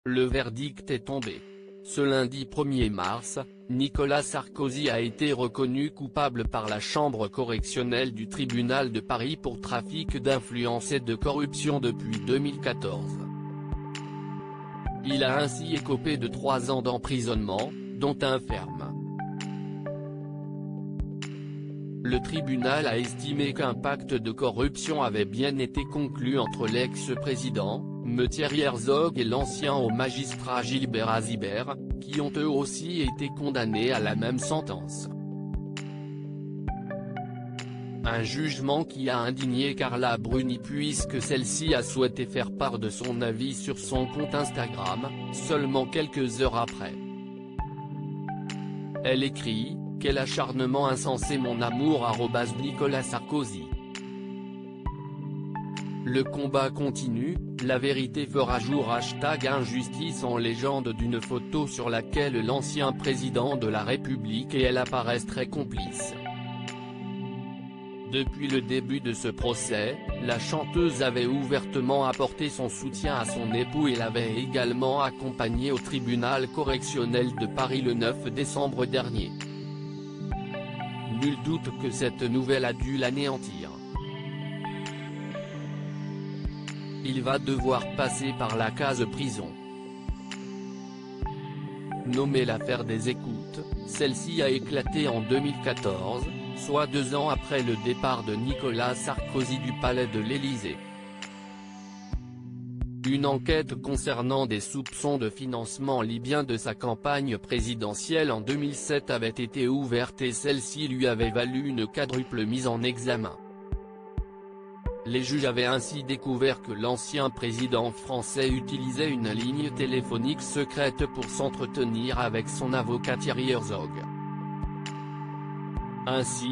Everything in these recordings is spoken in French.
Le verdict est tombé. Ce lundi 1er mars, Nicolas Sarkozy a été reconnu coupable par la chambre correctionnelle du tribunal de Paris pour trafic d'influence et de corruption depuis 2014. Il a ainsi écopé de 3 ans d'emprisonnement, dont un ferme. Le tribunal a estimé qu'un pacte de corruption avait bien été conclu entre l'ex-président, M. Thierry Herzog et l'ancien haut magistrat Gilbert Azibert, qui ont eux aussi été condamnés à la même sentence. Un jugement qui a indigné Carla Bruni puisque celle-ci a souhaité faire part de son avis sur son compte Instagram, seulement quelques heures après. Elle écrit: « Quel acharnement insensé mon amour @Nicolas Sarkozy. Le combat continue, la vérité fera jour #injustice » en légende d'une photo sur laquelle l'ancien président de la République et elle apparaissent très complices. Depuis le début de ce procès, la chanteuse avait ouvertement apporté son soutien à son époux et l'avait également accompagné au tribunal correctionnel de Paris le 9 décembre dernier. Nul doute que cette nouvelle a dû l'anéantir. Il va devoir passer par la case prison. Nommée l'affaire des écoutes, celle-ci a éclaté en 2014, soit 2 ans après le départ de Nicolas Sarkozy du palais de l'Élysée. Une enquête concernant des soupçons de financement libyen de sa campagne présidentielle en 2007 avait été ouverte et celle-ci lui avait valu une quadruple mise en examen. Les juges avaient ainsi découvert que l'ancien président français utilisait une ligne téléphonique secrète pour s'entretenir avec son avocat Thierry Herzog. Ainsi,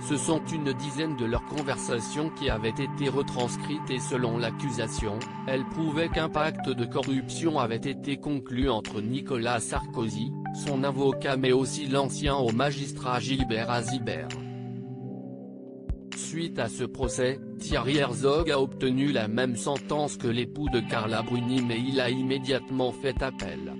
ce sont une dizaine de leurs conversations qui avaient été retranscrites et selon l'accusation, elles prouvaient qu'un pacte de corruption avait été conclu entre Nicolas Sarkozy, son avocat mais aussi l'ancien haut magistrat Gilbert Azibert. Suite à ce procès, Thierry Herzog a obtenu la même sentence que l'époux de Carla Bruni mais il a immédiatement fait appel.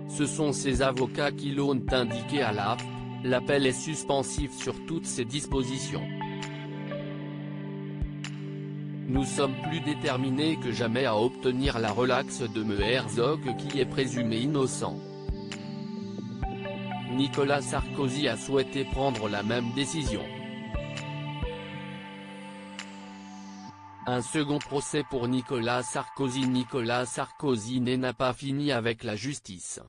Ce sont ses avocats qui l'ont indiqué à l'AFP, l'appel est suspensif sur toutes ces dispositions. Nous sommes plus déterminés que jamais à obtenir la relaxe de M. Herzog qui est présumé innocent. Nicolas Sarkozy a souhaité prendre la même décision. Un second procès pour Nicolas Sarkozy. Nicolas Sarkozy n'a pas fini avec la justice.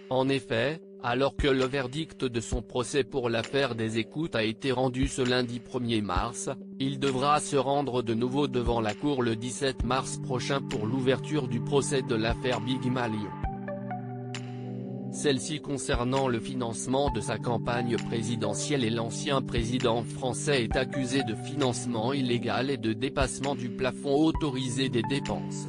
En effet, alors que le verdict de son procès pour l'affaire des écoutes a été rendu ce lundi 1er mars, il devra se rendre de nouveau devant la cour le 17 mars prochain pour l'ouverture du procès de l'affaire Big Malion. Celle-ci concernant le financement de sa campagne présidentielle et l'ancien président français est accusé de financement illégal et de dépassement du plafond autorisé des dépenses.